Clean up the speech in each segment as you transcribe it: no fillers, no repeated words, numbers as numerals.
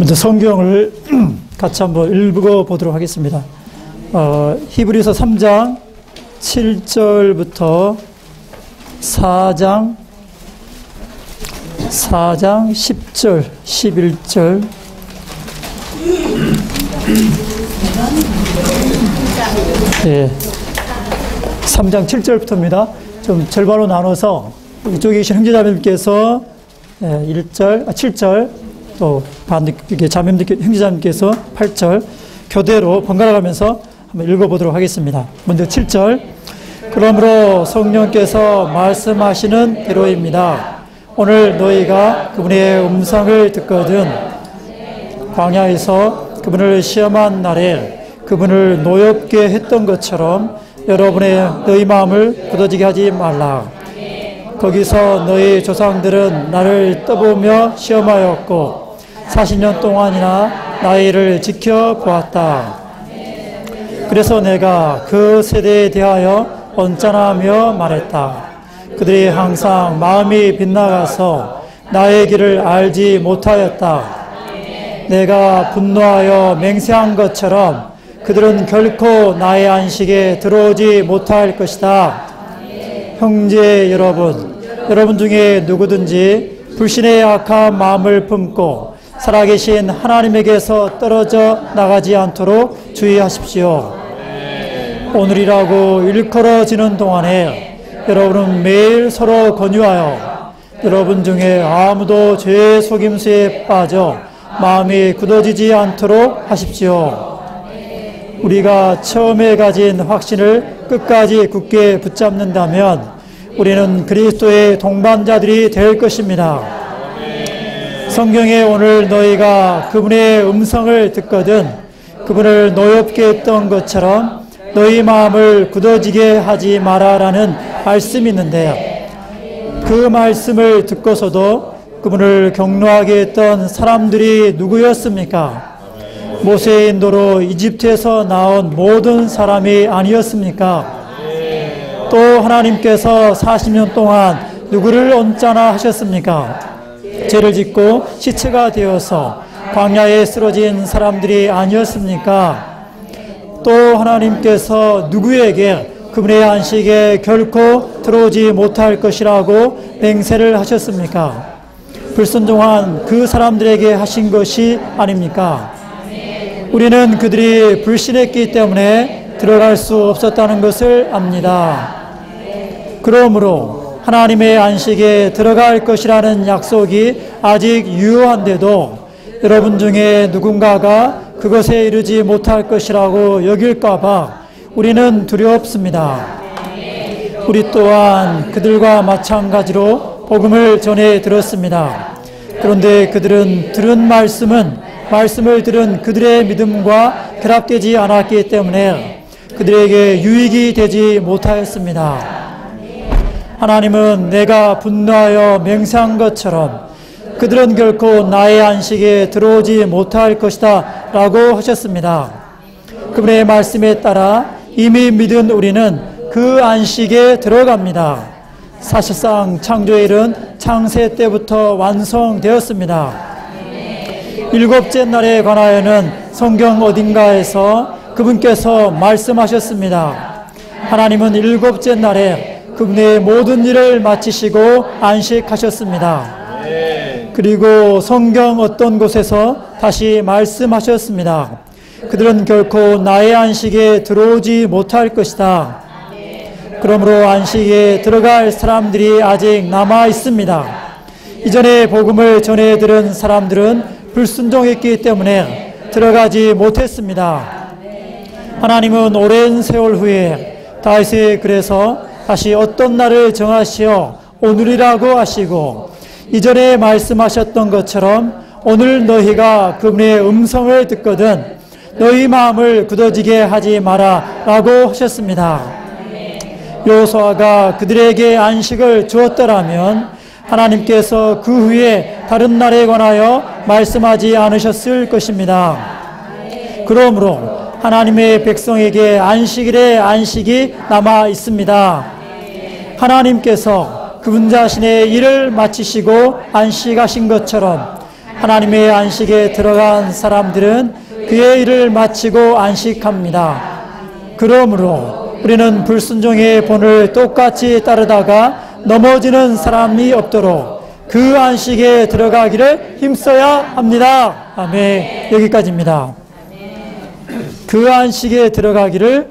먼저 성경을 같이 한번 읽어 보도록 하겠습니다. 히브리서 3장 7절부터 4장 10절, 11절. 예, 3장 7절부터입니다. 좀 절반으로 나눠서 이쪽에 계신 형제자매님께서 7절, 또 반대께 형제자매님께서 8절 교대로 번갈아 가면서 한번 읽어보도록 하겠습니다. 먼저 7절. 그러므로 성령께서 말씀하시는 대로입니다. 오늘 너희가 그분의 음성을 듣거든 광야에서 그분을 시험한 날에 그분을 노엽게 했던 것처럼 너희 마음을 굳어지게 하지 말라. 거기서 너희 조상들은 나를 떠보며 시험하였고 40년 동안이나 나의 일을 지켜보았다. 그래서 내가 그 세대에 대하여 언짢아하며 말했다. 그들이 항상 마음이 빗나가서 나의 길을 알지 못하였다. 내가 분노하여 맹세한 것처럼 그들은 결코 나의 안식에 들어오지 못할 것이다. 형제 여러분 중에 누구든지 불신의 악한 마음을 품고 살아계신 하나님에게서 떨어져 나가지 않도록 주의하십시오. 오늘이라고 일컬어지는 동안에 여러분은 매일 서로 권유하여 여러분 중에 아무도 죄의 속임수에 빠져 마음이 굳어지지 않도록 하십시오. 우리가 처음에 가진 확신을 끝까지 굳게 붙잡는다면 우리는 그리스도의 동반자들이 될 것입니다. 성경에 오늘 너희가 그분의 음성을 듣거든 그분을 노엽게 했던 것처럼 너희 마음을 굳어지게 하지 마라라는 말씀이 있는데, 그 말씀을 듣고서도 그분을 경노하게 했던 사람들이 누구였습니까? 모세의 인도로 이집트에서 나온 모든 사람이 아니었습니까? 또 하나님께서 40년 동안 누구를 언짢아 하셨습니까? 죄를 짓고 시체가 되어서 광야에 쓰러진 사람들이 아니었습니까? 또 하나님께서 누구에게 그분의 안식에 결코 들어오지 못할 것이라고 맹세를 하셨습니까? 불순종한 그 사람들에게 하신 것이 아닙니까? 우리는 그들이 불신했기 때문에 들어갈 수 없었다는 것을 압니다. 그러므로 하나님의 안식에 들어갈 것이라는 약속이 아직 유효한데도 여러분 중에 누군가가 그것에 이르지 못할 것이라고 여길까 봐 우리는 두렵습니다. 우리 또한 그들과 마찬가지로 복음을 전해 들었습니다. 그런데 그들은 들은 말씀을 들은 그들의 믿음과 결합되지 않았기 때문에 그들에게 유익이 되지 못하였습니다. 하나님은 내가 분노하여 맹세한 것처럼 그들은 결코 나의 안식에 들어오지 못할 것이다 라고 하셨습니다. 그분의 말씀에 따라 이미 믿은 우리는 그 안식에 들어갑니다. 사실상 창조의 일은 창세 때부터 완성되었습니다. 일곱째 날에 관하여는 성경 어딘가에서 그분께서 말씀하셨습니다. 하나님은 일곱째 날에 그분의 모든 일을 마치시고 안식하셨습니다. 그리고 성경 어떤 곳에서 다시 말씀하셨습니다. 그들은 결코 나의 안식에 들어오지 못할 것이다. 그러므로 안식에 들어갈 사람들이 아직 남아 있습니다. 이전에 복음을 전해 들은 사람들은 불순종했기 때문에 들어가지 못했습니다. 하나님은 오랜 세월 후에 다윗의 글에서 다시 어떤 날을 정하시어 오늘이라고 하시고 이전에 말씀하셨던 것처럼 오늘 너희가 그분의 음성을 듣거든 너희 마음을 굳어지게 하지 마라 라고 하셨습니다. 여호수아가 그들에게 안식을 주었더라면 하나님께서 그 후에 다른 날에 관하여 말씀하지 않으셨을 것입니다. 그러므로 하나님의 백성에게 안식일에 안식이 남아 있습니다. 하나님께서 그분 자신의 일을 마치시고 안식하신 것처럼 하나님의 안식에 들어간 사람들은 그의 일을 마치고 안식합니다. 그러므로 우리는 불순종의 본을 똑같이 따르다가 넘어지는 사람이 없도록 그 안식에 들어가기를 힘써야 합니다. 아멘. 여기까지입니다. 그 안식에 들어가기를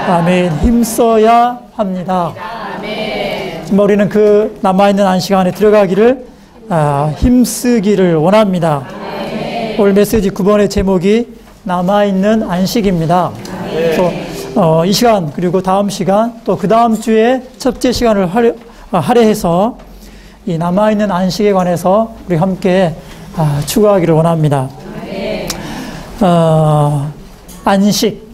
아멘. 힘써야 합니다. 정말 우리는 그 남아있는 안식 안에 들어가기를 힘쓰기를 원합니다. 오늘 메시지 9번의 제목이 남아있는 안식입니다. 그래서 이 시간 그리고 다음 시간 또 그 다음 주에 첫째 시간을 할애해서 이 남아있는 안식에 관해서 우리 함께 추구하기를 원합니다. 안식,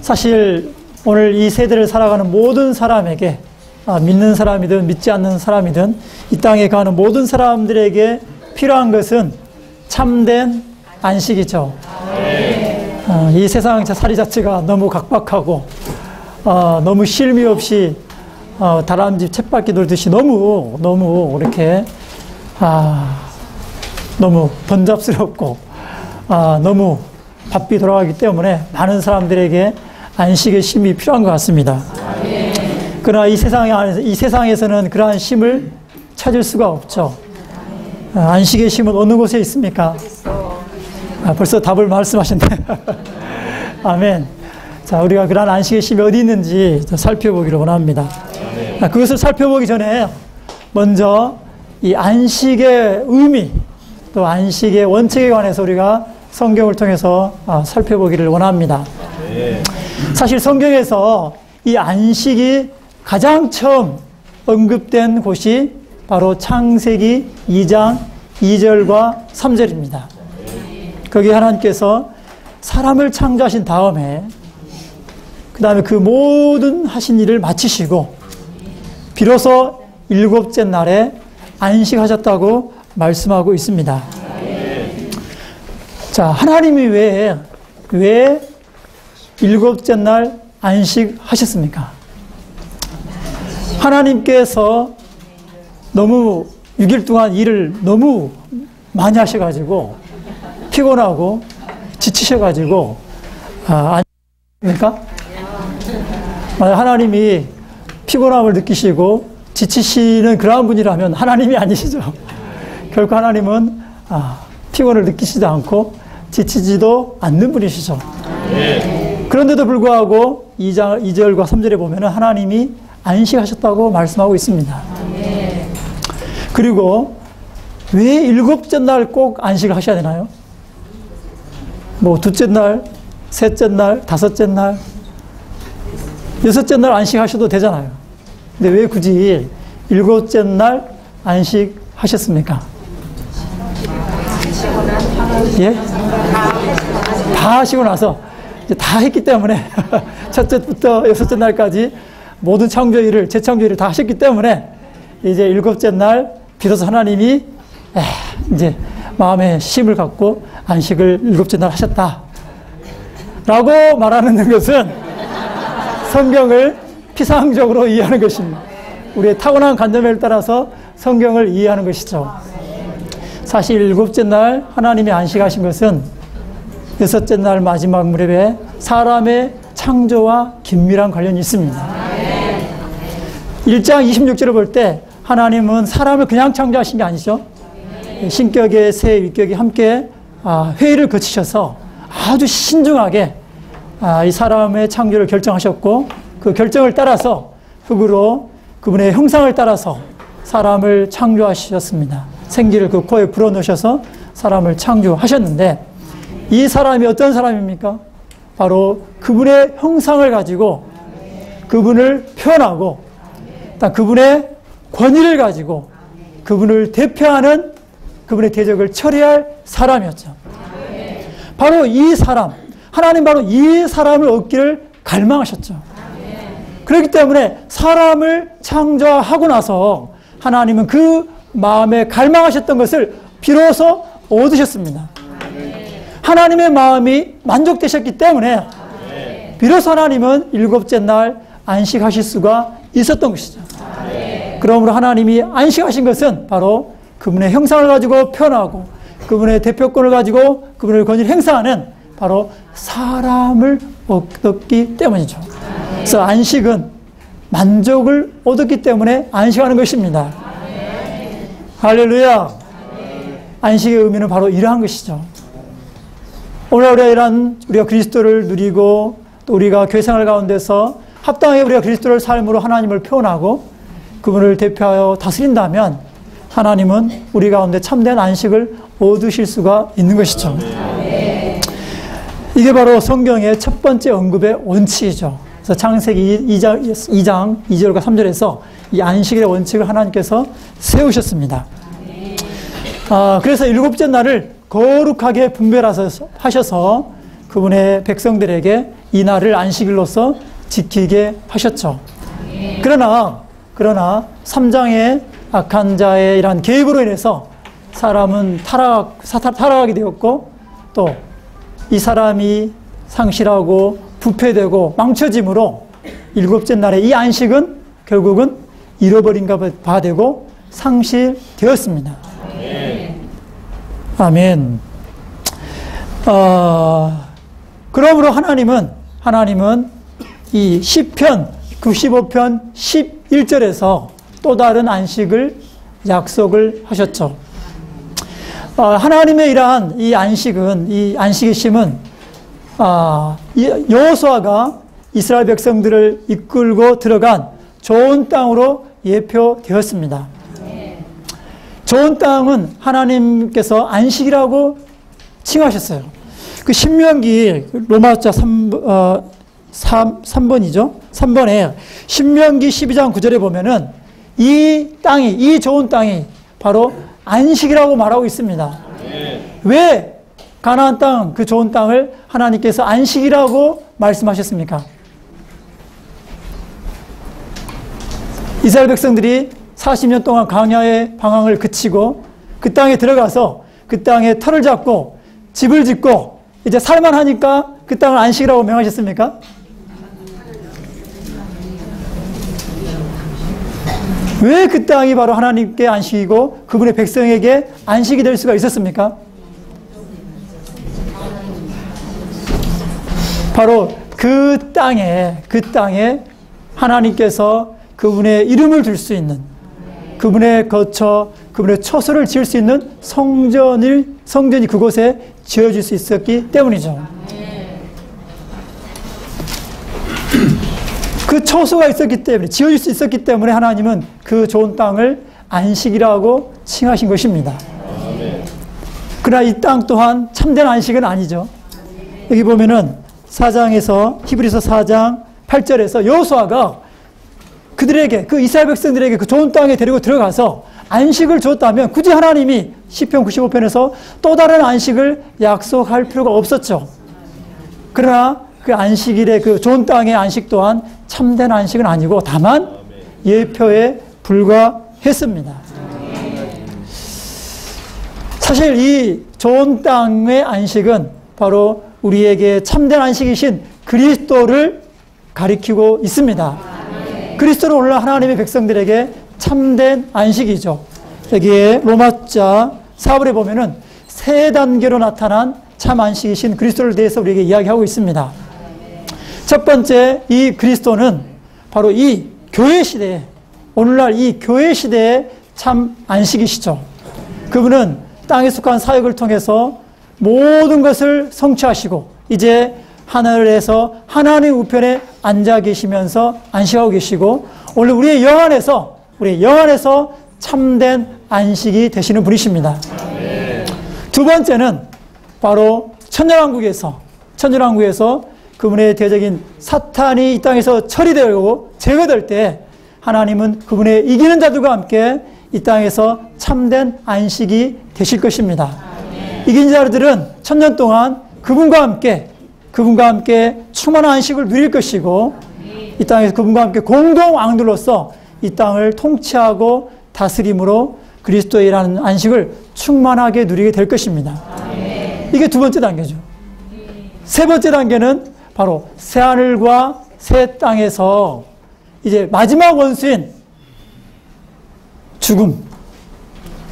사실 오늘 이 세대를 살아가는 모든 사람에게 믿는 사람이든 믿지 않는 사람이든 이 땅에 가는 모든 사람들에게 필요한 것은 참된 안식이죠. 이 세상 살이 자체가 너무 각박하고 너무 쉴미 없이 다람쥐 쳇바퀴 돌듯이 너무 이렇게 너무 번잡스럽고 너무 바삐 돌아가기 때문에 많은 사람들에게 안식의 쉼이 필요한 것 같습니다. 그러나 이 세상에서는 그러한 쉼을 찾을 수가 없죠. 안식의 쉼은 어느 곳에 있습니까? 벌써 답을 말씀하셨네. 아멘. 자, 우리가 그러한 안식의 쉼이 어디 있는지 살펴보기를 원합니다. 그것을 살펴보기 전에 먼저 이 안식의 의미, 또 안식의 원칙에 관해서 우리가 성경을 통해서 살펴보기를 원합니다. 사실 성경에서 이 안식이 가장 처음 언급된 곳이 바로 창세기 2장 2절과 3절입니다. 거기 하나님께서 사람을 창조하신 다음에 그 다음에 그 모든 하신 일을 마치시고 비로소 일곱째 날에 안식하셨다고 말씀하고 있습니다. 자, 하나님이 왜 일곱째 날 안식하셨습니까? 하나님께서 너무 6일 동안 일을 너무 많이 하셔가지고 피곤하고 지치셔가지고 아닙니까? 하나님이 피곤함을 느끼시고 지치시는 그러한 분이라면 하나님이 아니시죠. 결코 하나님은 피곤을 느끼시지 않고 지치지도 않는 분이시죠. 그런데도 불구하고 2절과 3절에 보면 하나님이 안식하셨다고 말씀하고 있습니다. 그리고 왜 일곱째 날 꼭 안식을 하셔야 되나요? 뭐 둘째 날, 셋째 날, 다섯째 날, 여섯째 날 안식하셔도 되잖아요. 근데 왜 굳이 일곱째 날 안식하셨습니까? 예? 다 하시고 나서 이제 다 했기 때문에 첫째부터 여섯째 날까지 모든 창조일을, 재창조일을 다 하셨기 때문에 이제 일곱째 날 비로소 하나님이 이제 마음에 쉼을 갖고 안식을 일곱째 날 하셨다 라고 말하는 것은 성경을 피상적으로 이해하는 것입니다. 우리의 타고난 관점에 따라서 성경을 이해하는 것이죠. 사실 일곱째 날 하나님이 안식하신 것은 여섯째 날 마지막 무렵에 사람의 창조와 긴밀한 관련이 있습니다. 1장 26절을 볼 때 하나님은 사람을 그냥 창조하신 게 아니죠. 신격의 새, 위격이 함께 회의를 거치셔서 아주 신중하게 이 사람의 창조를 결정하셨고 그 결정을 따라서 흙으로 그분의 형상을 따라서 사람을 창조하셨습니다. 생기를 그 코에 불어넣으셔서 사람을 창조하셨는데 이 사람이 어떤 사람입니까? 바로 그분의 형상을 가지고 그분을 표현하고 그분의 권위를 가지고 그분을 대표하는 그분의 대적을 처리할 사람이었죠. 바로 이 사람, 하나님 바로 이 사람을 얻기를 갈망하셨죠. 그렇기 때문에 사람을 창조하고 나서 하나님은 그 마음에 갈망하셨던 것을 비로소 얻으셨습니다. 하나님의 마음이 만족되셨기 때문에 비로소 하나님은 일곱째 날 안식하실 수가 있었던 것이죠. 그러므로 하나님이 안식하신 것은 바로 그분의 형상을 가지고 표현하고 그분의 대표권을 가지고 그분의 권위를 행사하는 바로 사람을 얻었기 때문이죠. 그래서 안식은 만족을 얻었기 때문에 안식하는 것입니다. 할렐루야. 안식의 의미는 바로 이러한 것이죠. 오늘 우리가 그리스도를 누리고 또 우리가 교회생활 가운데서 합당하게 우리가 그리스도를 삶으로 하나님을 표현하고 그분을 대표하여 다스린다면 하나님은 우리 가운데 참된 안식을 얻으실 수가 있는 것이죠. 이게 바로 성경의 첫 번째 언급의 원칙이죠. 그래서 창세기 2장 2절과 3절에서 이 안식일의 원칙을 하나님께서 세우셨습니다. 그래서 일곱째 날을 거룩하게 분별하셔서 그분의 백성들에게 이 날을 안식일로서 지키게 하셨죠. 그러나 3장의 악한 자의 이러한 개입으로 인해서 사람은 타락하게 되었고 또 이 사람이 상실하고 부패되고 망쳐짐으로 일곱째 날에 이 안식은 결국은 잃어버린 바 되고 상실되었습니다. 아멘. 그러므로 하나님은 이 시편 95편 11절에서 또 다른 안식을 약속을 하셨죠. 하나님의 이러한 이 안식의 심은 여호수아가 이스라엘 백성들을 이끌고 들어간 좋은 땅으로 예표되었습니다. 좋은 땅은 하나님께서 안식이라고 칭하셨어요. 그 신명기 로마서 3번이죠. 3번에 신명기 12장 9절에 보면은 이 좋은 땅이 바로 안식이라고 말하고 있습니다. 왜 가나안 땅, 그 좋은 땅을 하나님께서 안식이라고 말씀하셨습니까? 이스라엘 백성들이 40년 동안 광야의 방황을 그치고 그 땅에 들어가서 그 땅에 터를 잡고 집을 짓고 이제 살만하니까 그 땅을 안식이라고 명하셨습니까? 왜 그 땅이 바로 하나님께 안식이고 그분의 백성에게 안식이 될 수가 있었습니까? 바로 그 땅에 하나님께서 그분의 이름을 둘 수 있는 그분의 거처, 그분의 처소를 지을 수 있는 성전이 그곳에 지어질 수 있었기 때문이죠. 그 처소가 있었기 때문에, 지어질 수 있었기 때문에 하나님은 그 좋은 땅을 안식이라고 칭하신 것입니다. 그러나 이 땅 또한 참된 안식은 아니죠. 여기 보면은 히브리서 4장 8절에서 여호수아가 그들에게, 그 이스라엘 백성들에게 그 좋은 땅에 데리고 들어가서 안식을 줬다면 굳이 하나님이 시편 95편에서 또 다른 안식을 약속할 필요가 없었죠. 그러나 그 안식일의 그 좋은 땅의 안식 또한 참된 안식은 아니고 다만 예표에 불과했습니다. 사실 이 좋은 땅의 안식은 바로 우리에게 참된 안식이신 그리스도를 가리키고 있습니다. 그리스도는 오늘 하나님의 백성들에게 참된 안식이죠. 여기에 로마자 4절에 보면은 세 단계로 나타난 참 안식이신 그리스도를 대해서 우리에게 이야기하고 있습니다. 첫 번째, 이 그리스도는 바로 이 교회 시대에, 오늘날 이 교회 시대의 참 안식이시죠. 그분은 땅에 속한 사역을 통해서 모든 것을 성취하시고 이제 하늘에서 하나님 우편에 앉아 계시면서 안식하고 계시고 오늘 우리의 영 안에서 참된 안식이 되시는 분이십니다. 두 번째는 바로 천년왕국에서 그분의 대적인 사탄이 이 땅에서 처리되고 제거될 때 하나님은 그분의 이기는 자들과 함께 이 땅에서 참된 안식이 되실 것입니다. 이긴 자들은 천년 동안 그분과 함께 충만한 안식을 누릴 것이고 이 땅에서 그분과 함께 공동 왕들로서 이 땅을 통치하고 다스림으로 그리스도의 일하는 안식을 충만하게 누리게 될 것입니다. 이게 두 번째 단계죠. 세 번째 단계는 바로 새하늘과 새 땅에서 이제 마지막 원수인 죽음,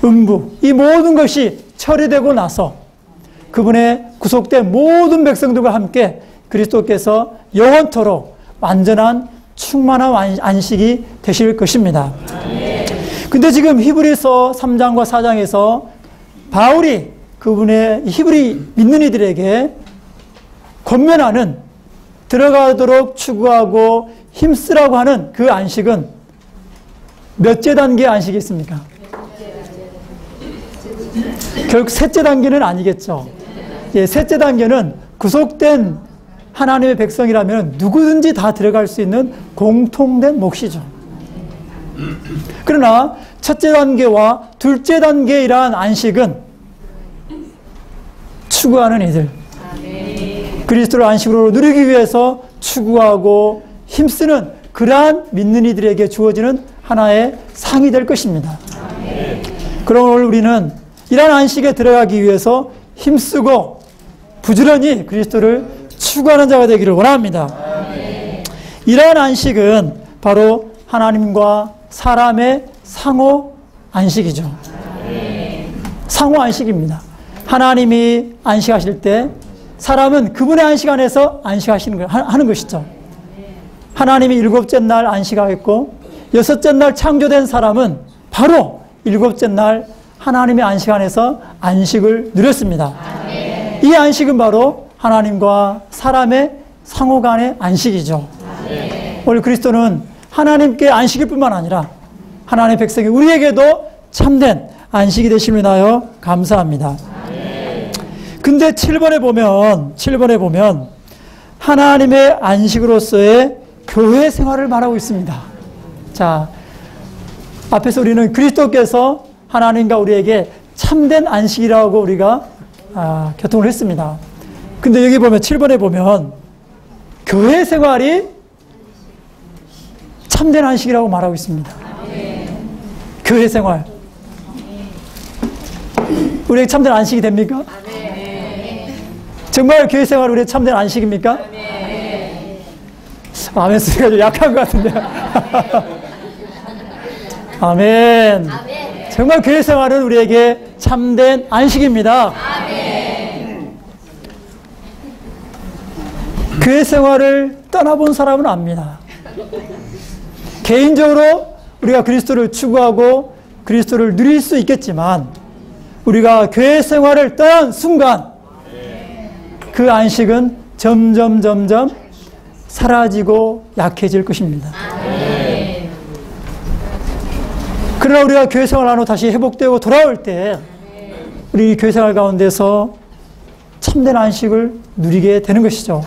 음부, 이 모든 것이 처리되고 나서 그분의 구속된 모든 백성들과 함께 그리스도께서 영원토록 완전한 충만한 안식이 되실 것입니다. 근데 지금 히브리서 3장과 4장에서 바울이 그분의 히브리 믿는 이들에게 권면하는 들어가도록 추구하고 힘쓰라고 하는 그 안식은 몇째 단계의 안식이 있습니까? 결국 셋째 단계는 아니겠죠. 예, 셋째 단계는 구속된 하나님의 백성이라면 누구든지 다 들어갈 수 있는 공통된 몫이죠. 그러나 첫째 단계와 둘째 단계이러한 안식은 추구하는 이들, 그리스도를 안식으로 누리기 위해서 추구하고 힘쓰는 그러한 믿는 이들에게 주어지는 하나의 상이 될 것입니다. 그럼 오늘 우리는 이러한 안식에 들어가기 위해서 힘쓰고 부지런히 그리스도를 추구하는 자가 되기를 원합니다. 이러한 안식은 바로 하나님과 사람의 상호 안식이죠. 상호 안식입니다. 하나님이 안식하실 때 사람은 그분의 안식 안에서 하는 것이죠. 하나님이 일곱째 날 안식하였고 여섯째 날 창조된 사람은 바로 일곱째 날 하나님의 안식 안에서 안식을 누렸습니다. 이 안식은 바로 하나님과 사람의 상호 간의 안식이죠. 오늘 그리스도는 하나님께 안식일 뿐만 아니라 하나님의 백성이 우리에게도 참된 안식이 되심을 인하여 감사합니다. 근데 7번에 보면 하나님의 안식으로서의 교회 생활을 말하고 있습니다. 자, 앞에서 우리는 그리스도께서 하나님과 우리에게 참된 안식이라고 우리가 교통을 했습니다. 근데 여기 보면 7번에 보면 교회 생활이 참된 안식이라고 말하고 있습니다. 교회 생활. 우리에게 참된 안식이 됩니까? 정말 교회 생활 우리의 참된 안식입니까? 아멘 소리가 좀 약한 것 같은데. 아멘. 정말 교회 생활은 우리에게 참된 안식입니다. 교회 생활을 떠나본 사람은 압니다. 개인적으로 우리가 그리스도를 추구하고 그리스도를 누릴 수 있겠지만 우리가 교회 생활을 떠난 순간 그 안식은 점점 사라지고 약해질 것입니다. 그러나 우리가 교회 생활을 다시 회복되고 돌아올 때 우리 교회 생활 가운데서 참된 안식을 누리게 되는 것이죠.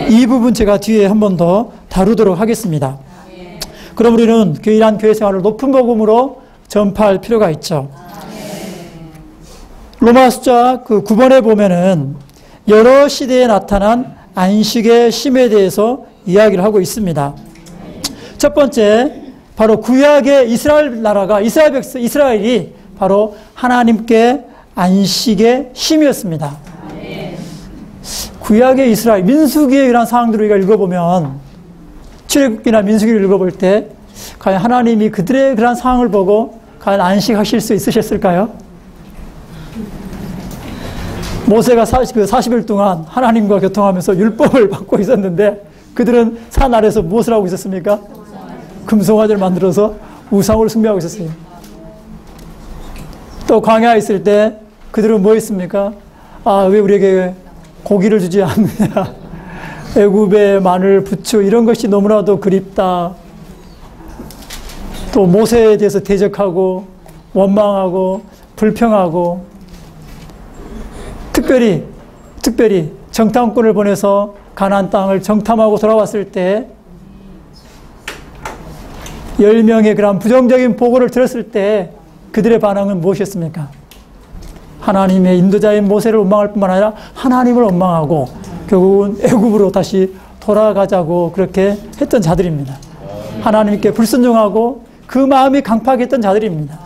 이 부분 제가 뒤에 한 번 더 다루도록 하겠습니다. 그럼 우리는 이러한 교회 생활을 높은 복음으로 전파할 필요가 있죠. 로마서 9번에 보면은 여러 시대에 나타난 안식의 심에 대해서 이야기를 하고 있습니다. 첫 번째, 바로 구약의 이스라엘 나라가 이스라엘이 바로 하나님께 안식의 심이었습니다. 구약의 이스라엘, 민수기의 이런 상황들을 우리가 읽어보면 출애굽기나 민수기를 읽어볼 때 과연 하나님이 그들의 그런 상황을 보고 과연 안식하실 수 있으셨을까요? 모세가 40일 동안 하나님과 교통하면서 율법을 받고 있었는데 그들은 산 아래에서 무엇을 하고 있었습니까? 금송아지를 만들어서 우상을 숭배하고 있었어요. 또 광야에 있을 때 그들은 뭐 했습니까? 왜 우리에게 고기를 주지 않느냐? 애굽의 마늘, 부추 이런 것이 너무나도 그립다. 또 모세에 대해서 대적하고 원망하고 불평하고 특별히 정탐꾼을 보내서 가나안 땅을 정탐하고 돌아왔을 때 10명의 그런 부정적인 보고를 들었을 때 그들의 반응은 무엇이었습니까? 하나님의 인도자인 모세를 원망할 뿐만 아니라 하나님을 원망하고 결국은 애굽으로 다시 돌아가자고 그렇게 했던 자들입니다. 하나님께 불순종하고 그 마음이 강팍했던 자들입니다.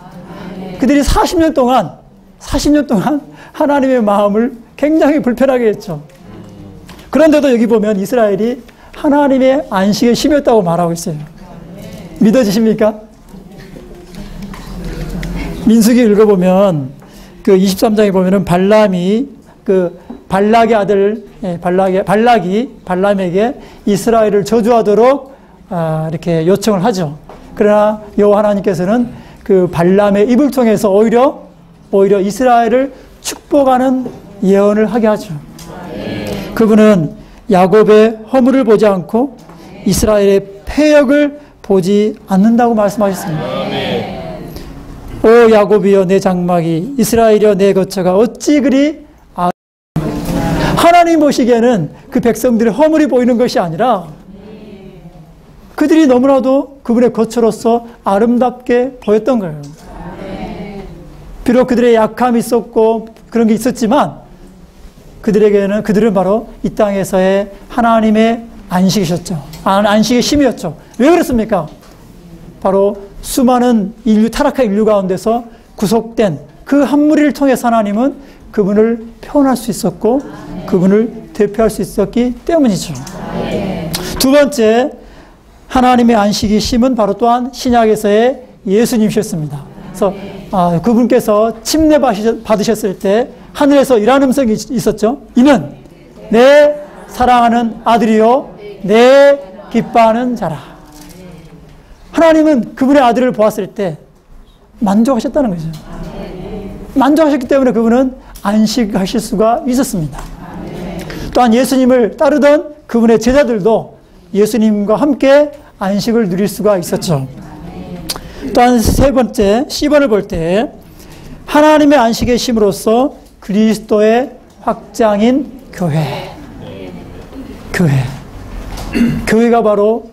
그들이 40년 동안 하나님의 마음을 굉장히 불편하게 했죠. 그런데도 여기 보면 이스라엘이 하나님의 안식에 심였다고 말하고 있어요. 믿어지십니까? 민수기 읽어보면 그 23장에 보면은 발람이 그 발락의 아들 발락이 발람에게 이스라엘을 저주하도록 이렇게 요청을 하죠. 그러나 여호와 하나님께서는 그 발람의 입을 통해서 오히려 이스라엘을 축복하는 예언을 하게 하죠. 그분은 야곱의 허물을 보지 않고 이스라엘의 패역을 보지 않는다고 말씀하셨습니다. 오 야곱이여 내 장막이 이스라엘이여 내 거처가 어찌 그리 하나님 보시기에는 그 백성들의 허물이 보이는 것이 아니라 그들이 너무나도 그분의 거처로서 아름답게 보였던 거예요. 비록 그들의 약함이 있었고 그런 게 있었지만 그들은 바로 이 땅에서의 하나님의 안식이셨죠. 안식의 힘이었죠. 왜 그렇습니까? 바로 수많은 타락한 인류 가운데서 구속된 그 한 무리를 통해서 하나님은 그분을 표현할 수 있었고 그분을 대표할 수 있었기 때문이죠. 두 번째, 하나님의 안식의 힘은 바로 또한 신약에서의 예수님이셨습니다. 그래서 그분께서 침례 받으셨을 때 하늘에서 이라는 음성이 있었죠. 이는 내 사랑하는 아들이요 내 기뻐하는 자라. 하나님은 그분의 아들을 보았을 때 만족하셨다는 거죠. 만족하셨기 때문에 그분은 안식하실 수가 있었습니다. 또한 예수님을 따르던 그분의 제자들도 예수님과 함께 안식을 누릴 수가 있었죠. 또한 세 번째, C번을 볼 때 하나님의 안식의 힘으로써 그리스도의 확장인 교회가 바로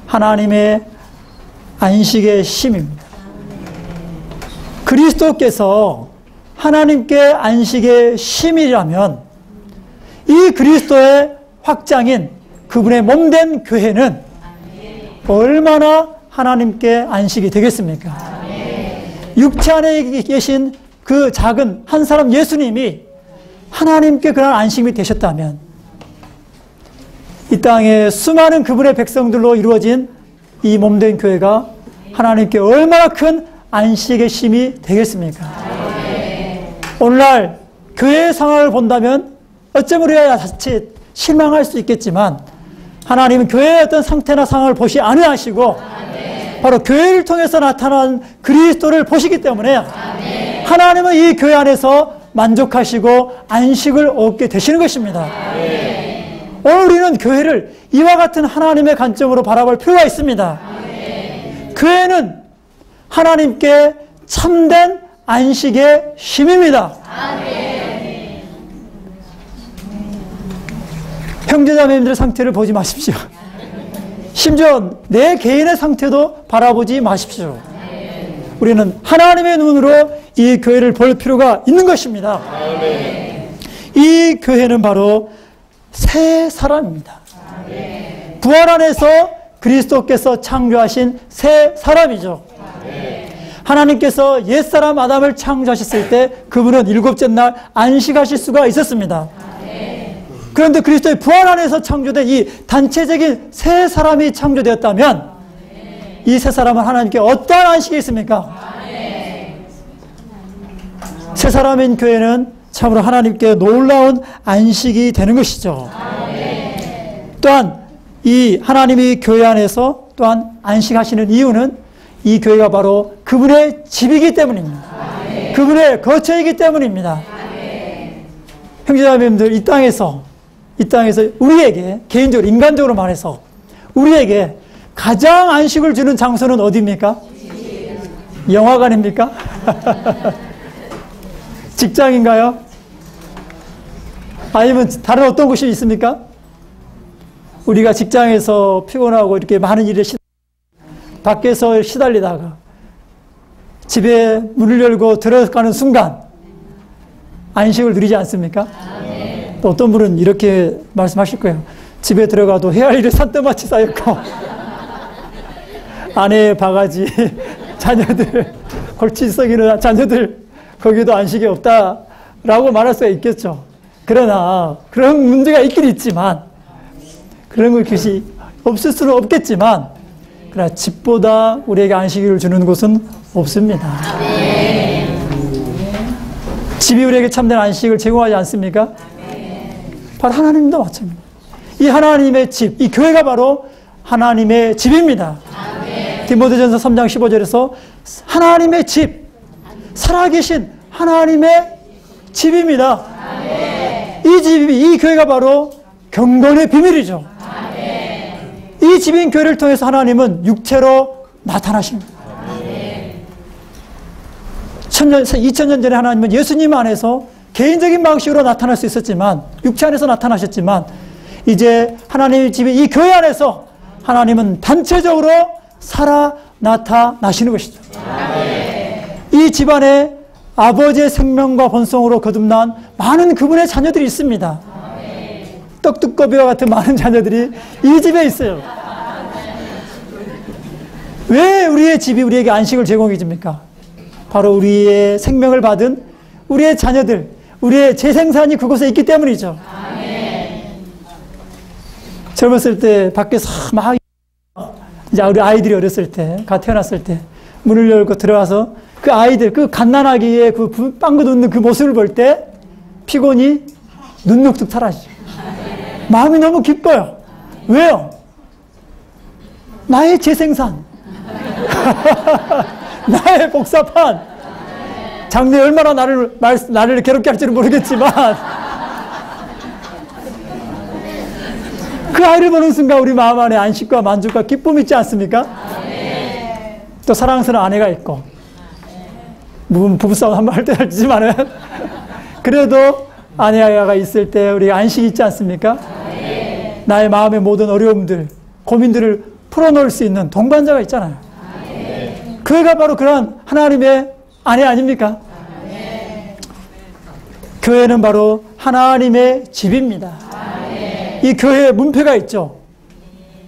하나님의 안식의 힘입니다. 그리스도께서 하나님께 안식의 힘이라면 이 그리스도의 확장인 그분의 몸된 교회는 얼마나 하나님께 안식이 되겠습니까? 육체 안에 계신 그 작은 한 사람 예수님이 하나님께 그런 안식이 되셨다면 이 땅에 수많은 그분의 백성들로 이루어진 이 몸된 교회가 하나님께 얼마나 큰 안식의 힘이 되겠습니까? 오늘날 교회의 상황을 본다면 어쩌면 우리가 자칫 실망할 수 있겠지만 하나님은 교회의 어떤 상태나 상황을 보시 아니하시고 바로 교회를 통해서 나타난 그리스도를 보시기 때문에 하나님은 이 교회 안에서 만족하시고 안식을 얻게 되시는 것입니다. 오늘 우리는 교회를 이와 같은 하나님의 관점으로 바라볼 필요가 있습니다. 교회는 하나님께 참된 안식의 힘입니다. 형제자매님들의 상태를 보지 마십시오. 심지어 내 개인의 상태도 바라보지 마십시오. 우리는 하나님의 눈으로 이 교회를 볼 필요가 있는 것입니다. 이 교회는 바로 새 사람입니다. 부활 안에서 그리스도께서 창조하신 새 사람이죠. 하나님께서 옛사람 아담을 창조하셨을 때 그분은 일곱째 날 안식하실 수가 있었습니다. 그런데 그리스도의 부활 안에서 창조된 이 단체적인 새 사람이 창조되었다면 이 새 사람은 하나님께 어떠한 안식이 있습니까? 새 사람인 교회는 참으로 하나님께 놀라운 안식이 되는 것이죠. 또한 이 하나님이 교회 안에서 또한 안식하시는 이유는 이 교회가 바로 그분의 집이기 때문입니다. 그분의 거처이기 때문입니다. 형제자매님들, 이 땅에서 우리에게 개인적으로 인간적으로 말해서 우리에게 가장 안식을 주는 장소는 어디입니까? 영화관입니까? 직장인가요? 아니면 다른 어떤 곳이 있습니까? 우리가 직장에서 피곤하고 이렇게 많은 일에 밖에서 시달리다가 집에 문을 열고 들어가는 순간 안식을 누리지 않습니까? 또 어떤 분은 이렇게 말씀하실 거예요. 집에 들어가도 해야 할 일이 산더마치 쌓였고 아내의 바가지, 자녀들, 골치 썩이는 자녀들, 거기도 안식이 없다라고 말할 수가 있겠죠. 그러나 그런 문제가 있긴 있지만 그런 것이 없을 수는 없겠지만 그러나 집보다 우리에게 안식일을 주는 곳은 없습니다. 집이 우리에게 참된 안식을 제공하지 않습니까? 바로 하나님도 마찬가지입니다. 이 하나님의 집, 이 교회가 바로 하나님의 집입니다. 디모데전서 3장 15절에서 하나님의 집, 살아계신 하나님의 집입니다. 이 집이, 이 교회가 바로 경건의 비밀이죠. 이 집인 교회를 통해서 하나님은 육체로 나타나십니다. 2000년 전에 하나님은 예수님 안에서 개인적인 방식으로 나타날 수 있었지만, 육체 안에서 나타나셨지만, 이제 하나님의 집인 이 교회 안에서 하나님은 단체적으로 살아 나타나시는 것이죠. 이 집안에 아버지의 생명과 본성으로 거듭난 많은 그분의 자녀들이 있습니다. 떡두꺼비와 같은 많은 자녀들이 이 집에 있어요. 왜 우리의 집이 우리에게 안식을 제공해 줍니까? 바로 우리의 생명을 받은 우리의 자녀들, 우리의 재생산이 그곳에 있기 때문이죠. 젊었을 때 밖에서 막 이제 우리 아이들이 어렸을 때, 갓 태어났을 때 문을 열고 들어와서 그 아이들, 그 갓난아기의 그 빵긋 웃는 그 모습을 볼 때 피곤이 눈녹듯 사라지죠. 마음이 너무 기뻐요. 왜요? 나의 재생산. 나의 복사판. 장래 얼마나 나를 괴롭게 할지는 모르겠지만 그 아이를 보는 순간 우리 마음 안에 안식과 만족과 기쁨이 있지 않습니까? 또 사랑스러운 아내가 있고, 물론 부부싸움 한번 할 때 할지만은 그래도 아내가 있을 때 우리가 안식이 있지 않습니까? 나의 마음의 모든 어려움들, 고민들을 풀어놓을 수 있는 동반자가 있잖아요. 그가 바로 그런 하나님의 아내 아닙니까? 교회는 바로 하나님의 집입니다. 이 교회에 문패가 있죠.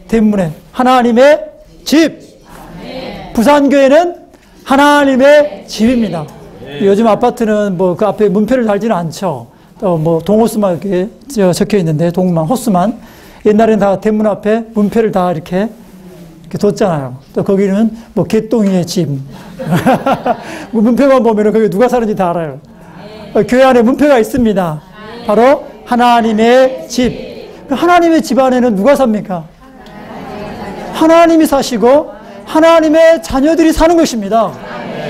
대문에 하나님의 집. 부산교회는 하나님의 집입니다. 요즘 아파트는 뭐 그 앞에 문패를 달지는 않죠. 뭐 동호수만 이렇게 적혀 있는데, 동만 호수만. 옛날에는 다 대문 앞에 문패를 다 이렇게 뒀잖아요. 또 거기는 뭐 개똥이의 집. 문패만 보면은 거기 누가 사는지 다 알아요. 교회 안에 문패가 있습니다. 바로 하나님의 집. 하나님의 집 안에는 누가 삽니까? 하나님이 사시고 하나님의 자녀들이 사는 것입니다.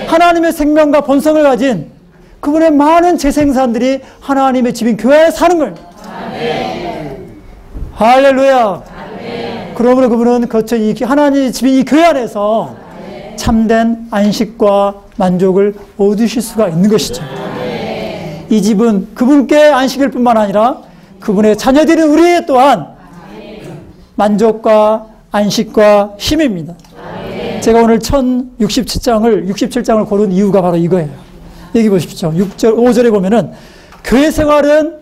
하나님의 생명과 본성을 가진 그분의 많은 재생산들이 하나님의 집인 교회 안에 사는 거예요. 할렐루야. 그러므로 그분은 거쳐 이 하나님의 집인 이 교회 안에서 참된 안식과 만족을 얻으실 수가 있는 것이죠. 이 집은 그분께 안식일 뿐만 아니라 그분의 자녀들인 우리 또한 만족과 안식과 힘입니다. 제가 오늘 67장을 고른 이유가 바로 이거예요. 여기 보십시오. 6절, 5절에 보면은 교회 생활은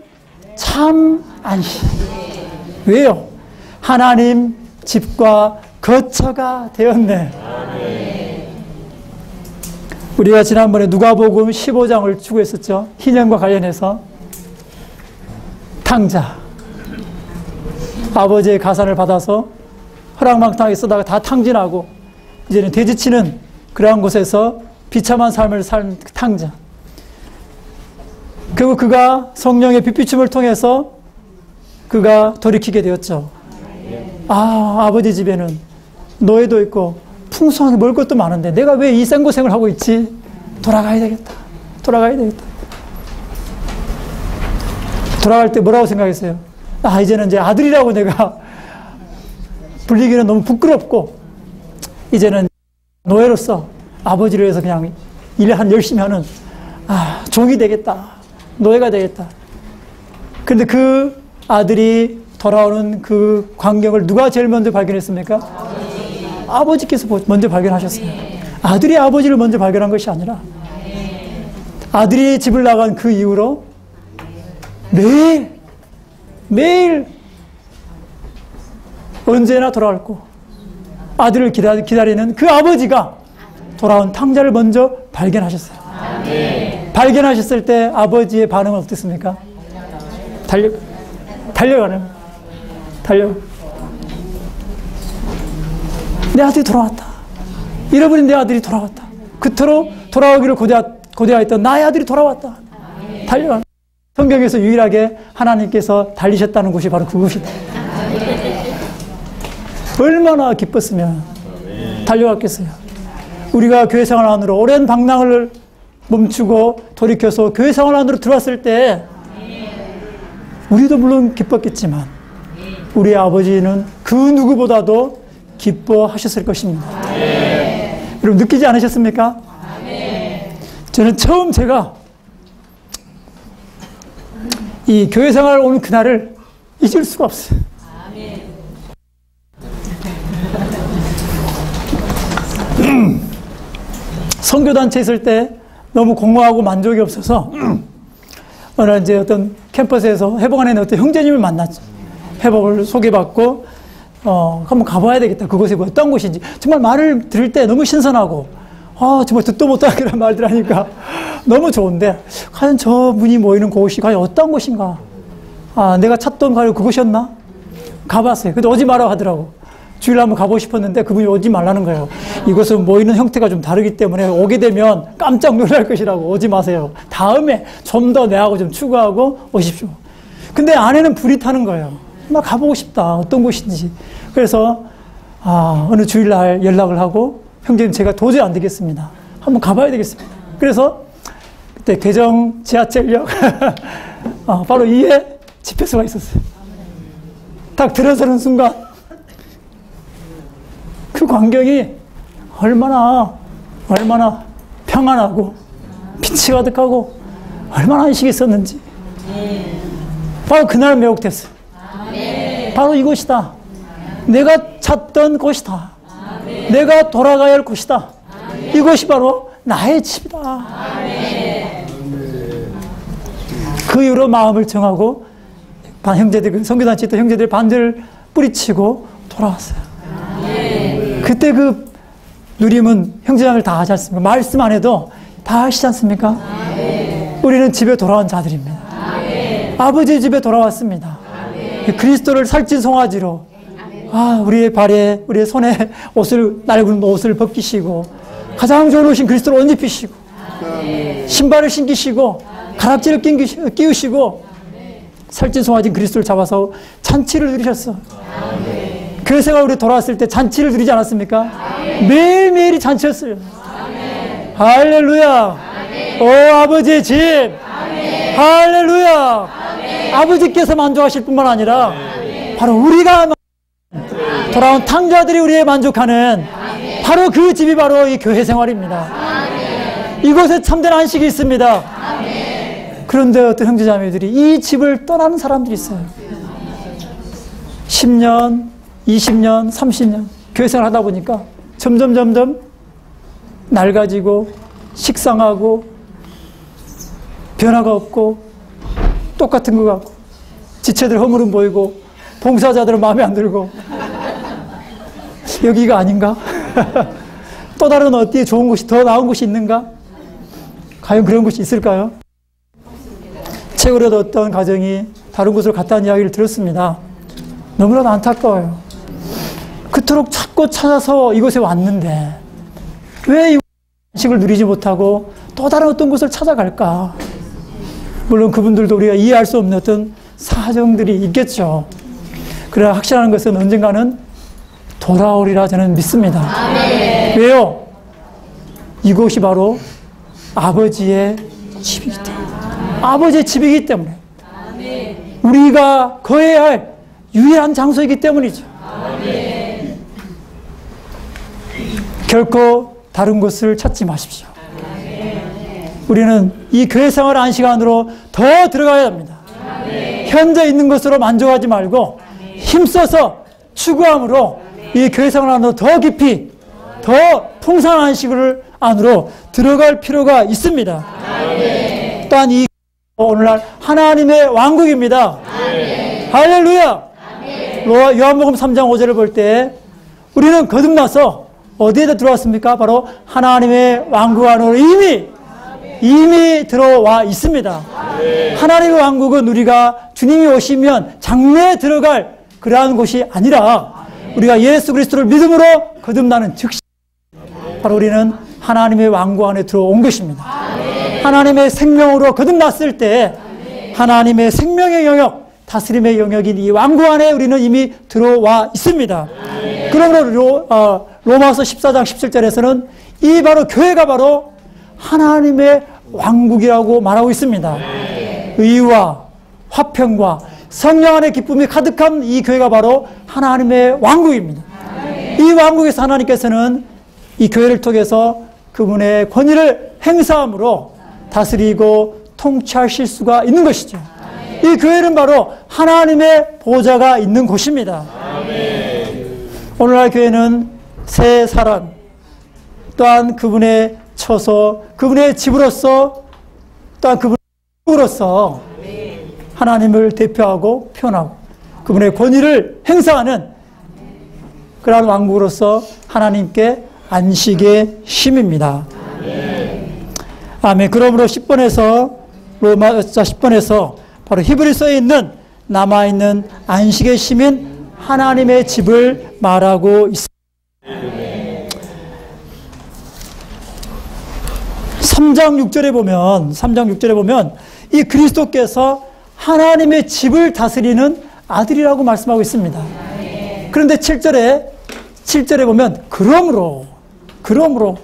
참 안식. 왜요? 하나님 집과 거처가 되었네. 우리가 지난번에 누가복음 15장을 추구했었죠. 희년과 관련해서 탕자, 아버지의 가산을 받아서 허랑방탕하게 쓰다가 다 탕진하고 이제는 돼지치는 그러한 곳에서 비참한 삶을 산 탕자. 그리고 그가 성령의 빛비춤을 통해서 그가 돌이키게 되었죠. 아버지 집에는 노예도 있고 풍성하게 먹을 것도 많은데 내가 왜 이 생고생을 하고 있지? 돌아가야 되겠다. 돌아갈 때 뭐라고 생각했어요? 이제는 이제 아들이라고 내가 불리기는 너무 부끄럽고, 이제는 노예로서 아버지를 위해서 그냥 일 열심히 하는, 종이 되겠다. 노예가 되겠다. 그런데 그 아들이 돌아오는 그 광경을 누가 제일 먼저 발견했습니까? 아버지께서 먼저 발견하셨어요. 아들이 아버지를 먼저 발견한 것이 아니라 아들이 집을 나간 그 이후로 매일 언제나 돌아왔고 아들을 기다리는 그 아버지가 돌아온 탕자를 먼저 발견하셨어요. 발견하셨을 때 아버지의 반응은 어땠습니까? 달려가는. 내 아들이 돌아왔다. 잃어버린 내 아들이 돌아왔다. 그토록 돌아오기를 고대하였던 나의 아들이 돌아왔다. 달려가. 성경에서 유일하게 하나님께서 달리셨다는 곳이 바로 그곳이다. 얼마나 기뻤으면 달려갔겠어요. 우리가 교회 생활 안으로 오랜 방랑을 멈추고 돌이켜서 교회 생활 안으로 들어왔을 때 우리도 물론 기뻤겠지만 우리의 아버지는 그 누구보다도 기뻐하셨을 것입니다. 여러분 느끼지 않으셨습니까? 저는 처음 제가 이 교회 생활 온 그날을 잊을 수가 없어요. 선교단체 있을 때 너무 공허하고 만족이 없어서 어느 이제 어떤 캠퍼스에서 회복 안에 있는 어떤 형제님을 만났죠. 회복을 소개받고 한번 가봐야 되겠다. 그곳이 어떤 곳인지. 정말 말을 들을 때 너무 신선하고 정말 듣도 못한 그런 말들 하니까 너무 좋은데 과연 저 분이 모이는 곳이 과연 어떤 곳인가. 내가 찾던 과연 그곳이었나? 가봤어요. 근데 오지 마라 하더라고. 주일에 한번 가보고 싶었는데 그분이 오지 말라는 거예요. 이곳은 모이는 형태가 좀 다르기 때문에 오게 되면 깜짝 놀랄 것이라고 오지 마세요. 다음에 좀 더 내하고 좀 추구하고 오십시오. 근데 안에는 불이 타는 거예요. 나 가보고 싶다. 어떤 곳인지. 그래서 어느 주일날 연락을 하고 형제님 제가 도저히 안 되겠습니다. 한번 가봐야 되겠습니다. 그래서 그때 개정 지하철역 바로 이에 집회소가 있었어요. 딱 들어서는 순간 그 광경이 얼마나 평안하고 빛이 가득하고 얼마나 안식이 있었는지 바로 그날 매혹됐어요. 바로 이곳이다. 내가 찾던 곳이다. 내가 돌아가야 할 곳이다. 이것이 바로 나의 집이다. 그 이후로 마음을 정하고 형제들, 선교단체 있던 형제들 반대를 뿌리치고 돌아왔어요. 그때 그 누림은 형제장을 다 하지 않습니까? 말씀 안 해도 다 하시지 않습니까? 우리는 집에 돌아온 자들입니다. 아버지 집에 돌아왔습니다. 그리스도를 살찐 송아지로 우리의 발에 우리의 손에 낡은 옷을 벗기시고 가장 좋은 옷인 그리스도를 옷 입히시고 신발을 신기시고 가락지를 끼우시고 살찐 송아지인 그리스도를 잡아서 잔치를 누리셨어. 교회생활 우리 돌아왔을 때 잔치를 누리지 않았습니까? 매일매일이 잔치였어요. 할렐루야. 오 아버지의 집. 할렐루야. 아버지께서 만족하실 뿐만 아니라 바로 우리가 돌아온 탕자들이 우리의 만족하는 바로 그 집이 바로 이 교회 생활입니다. 이곳에 참된 안식이 있습니다. 그런데 어떤 형제자매들이 이 집을 떠나는 사람들이 있어요. 10년, 20년, 30년 교회 생활 하다 보니까 점점 낡아지고 식상하고 변화가 없고 똑같은 것 같고 지체들 허물은 보이고 봉사자들은 마음에 안 들고 여기가 아닌가? 또 다른 어디에 좋은 곳이 더 나은 곳이 있는가? 과연 그런 곳이 있을까요? 최근에도 어떤 가정이 다른 곳으로 갔다는 이야기를 들었습니다. 너무나도 안타까워요. 그토록 찾고 찾아서 이곳에 왔는데 왜 이 안식을 누리지 못하고 또 다른 어떤 곳을 찾아갈까? 물론 그분들도 우리가 이해할 수 없는 어떤 사정들이 있겠죠. 그러나 확실한 것은 언젠가는 돌아오리라 저는 믿습니다. 아멘. 왜요? 이곳이 바로 아버지의 집이기 때문에. 아버지의 집이기 때문에. 아멘. 우리가 거해야 할 유일한 장소이기 때문이죠. 아멘. 결코 다른 곳을 찾지 마십시오. 아멘. 우리는 이 교회 생활 안식 안으로 더 들어가야 합니다. 아멘. 현재 있는 것으로 만족하지 말고 힘써서 추구함으로 이 교회 생활 안으로 더 깊이 더 풍성한 안식을 안으로 들어갈 필요가 있습니다. 아멘. 또한 이 오늘날 하나님의 왕국입니다. 아멘. 할렐루야. 아멘. 요한복음 3장 5절을 볼 때 우리는 거듭나서 어디에 들어왔습니까? 바로 하나님의 왕국 안으로 이미 들어와 있습니다. 아멘. 하나님의 왕국은 우리가 주님이 오시면 장래에 들어갈 그러한 곳이 아니라 우리가 예수 그리스도를 믿음으로 거듭나는 즉시 바로 우리는 하나님의 왕국 안에 들어온 것입니다. 하나님의 생명으로 거듭났을 때 하나님의 생명의 영역, 다스림의 영역인 이 왕국 안에 우리는 이미 들어와 있습니다. 그러므로 로마서 14장 17절에서는 이 바로 교회가 바로 하나님의 왕국이라고 말하고 있습니다. 의와 화평과 성령 안의 기쁨이 가득한 이 교회가 바로 하나님의 왕국입니다. 이 왕국에서 하나님께서는 이 교회를 통해서 그분의 권위를 행사함으로 다스리고 통치하실 수가 있는 것이죠. 이 교회는 바로 하나님의 보좌가 있는 곳입니다. 오늘날 교회는 새 사람 또한 그분의 처소, 그분의 집으로서 또한 그분의 왕국으로서 하나님을 대표하고 표현하고 그분의 권위를 행사하는 그러한 왕국으로서 하나님께 안식의 쉼입니다. 아멘. 그러므로 10번에서 로마서 10번에서 바로 히브리서에 있는 남아있는 안식의 쉼인 하나님의 집을 말하고 있습니다. 3장 6절에 보면 이 그리스도께서 하나님의 집을 다스리는 아들이라고 말씀하고 있습니다. 그런데 7절에 보면 그러므로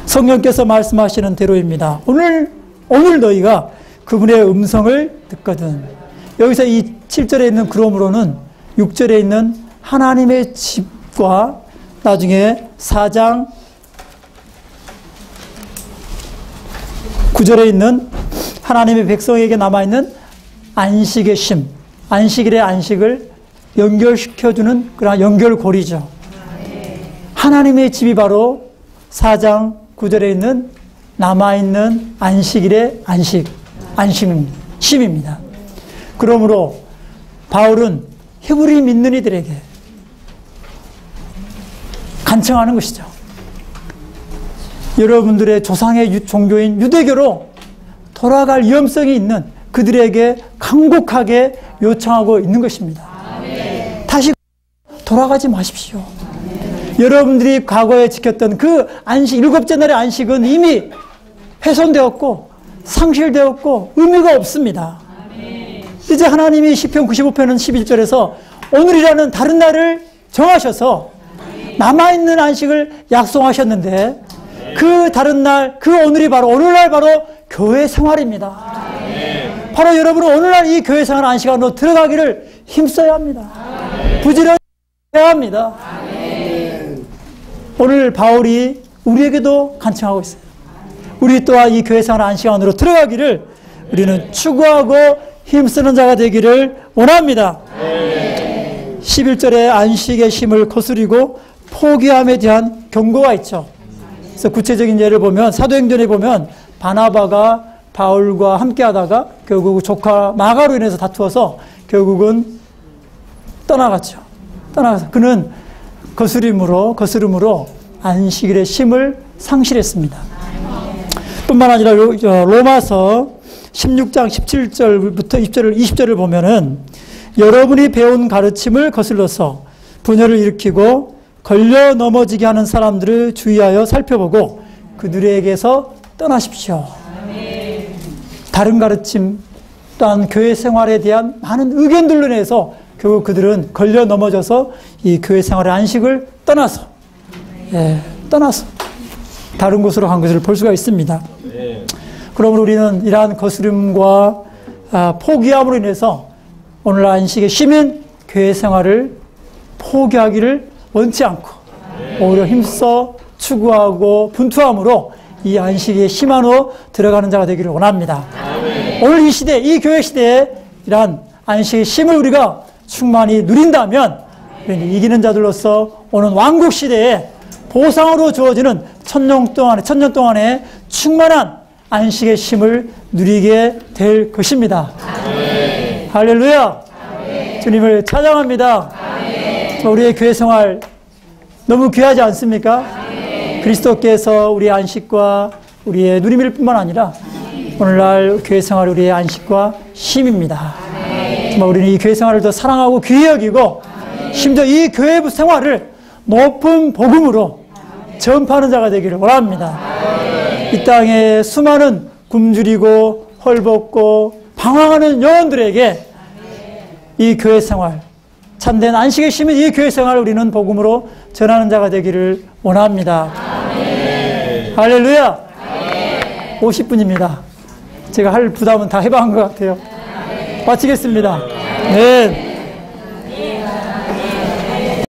성령께서 말씀하시는 대로입니다. 오늘 너희가 그분의 음성을 듣거든. 여기서 이 7절에 있는 그러므로는 6절에 있는 하나님의 집과 나중에 4장 9절에 있는 하나님의 백성에게 남아있는 안식의 쉼, 안식일의 안식을 연결시켜주는 그런 연결고리죠. 하나님의 집이 바로 4장 9절에 있는 남아있는 안식일의 쉼입니다. 그러므로 바울은 히브리 믿는 이들에게 간청하는 것이죠. 여러분들의 조상의 종교인 유대교로 돌아갈 위험성이 있는 그들에게 간곡하게 요청하고 있는 것입니다. 다시 돌아가지 마십시오. 여러분들이 과거에 지켰던 그 안식, 7째 날의 안식은 이미 훼손되었고 상실되었고 의미가 없습니다. 이제 하나님이 시편 95편은 11절에서 오늘이라는 다른 날을 정하셔서 남아있는 안식을 약속하셨는데 그 다른 날, 그 오늘이 바로 오늘날 바로 교회 생활입니다. 바로 여러분은 오늘날 이 교회 생활 안식안으로 들어가기를 힘써야 합니다. 부지런히 해야 합니다. 오늘 바울이 우리에게도 간청하고 있어요. 우리 또한 이 교회 생활 안식안으로 들어가기를 우리는 추구하고 힘쓰는 자가 되기를 원합니다. 11절에 안식의 쉼을 거스리고 포기함에 대한 경고가 있죠. 그래서 구체적인 예를 보면 사도행전에 보면 바나바가 바울과 함께 하다가 결국 조카 마가로 인해서 다투어서 결국은 떠나갔죠. 떠나가서 그는 거스름으로 안식일의 쉼을 상실했습니다. 뿐만 아니라 로마서 16장 17절부터 20절을 보면은 여러분이 배운 가르침을 거슬러서 분열을 일으키고 걸려 넘어지게 하는 사람들을 주의하여 살펴보고 그들에게서 떠나십시오. 다른 가르침 또한 교회 생활에 대한 많은 의견들로 인해서 결국 그들은 걸려 넘어져서 이 교회 생활의 안식을 떠나서 다른 곳으로 간 것을 볼 수가 있습니다. 그러므로 우리는 이러한 거스름과 포기함으로 인해서 오늘 안식의 쉼인 교회 생활을 포기하기를 원치 않고 오히려 힘써 추구하고 분투함으로 이 안식의 쉼 안으로 들어가는 자가 되기를 원합니다. 오늘 이 시대, 이 교회 시대에 이러한 안식의 쉼을 우리가 충만히 누린다면 우리는 이기는 자들로서 오는 왕국 시대에 보상으로 주어지는 천년 동안의 충만한 안식의 쉼을 누리게 될 것입니다. 아멘. 할렐루야. 아멘. 주님을 찬양합니다. 아멘. 우리의 교회 생활 너무 귀하지 않습니까? 아멘. 그리스도께서 우리의 안식과 우리의 누림일 뿐만 아니라 오늘날 교회 생활 우리의 안식과 쉼입니다. 정말 우리는 이 교회 생활을 더 사랑하고 귀히 여기고 심지어 이 교회 생활을 높은 복음으로 전파하는 자가 되기를 원합니다. 이 땅에 수많은 굶주리고 헐벗고 방황하는 영혼들에게 이 교회 생활, 참된 안식의 심인 이 교회 생활을 우리는 복음으로 전하는 자가 되기를 원합니다. 할렐루야. 50분입니다. 제가 할 부담은 다 해방한 것 같아요. 마치겠습니다. 네.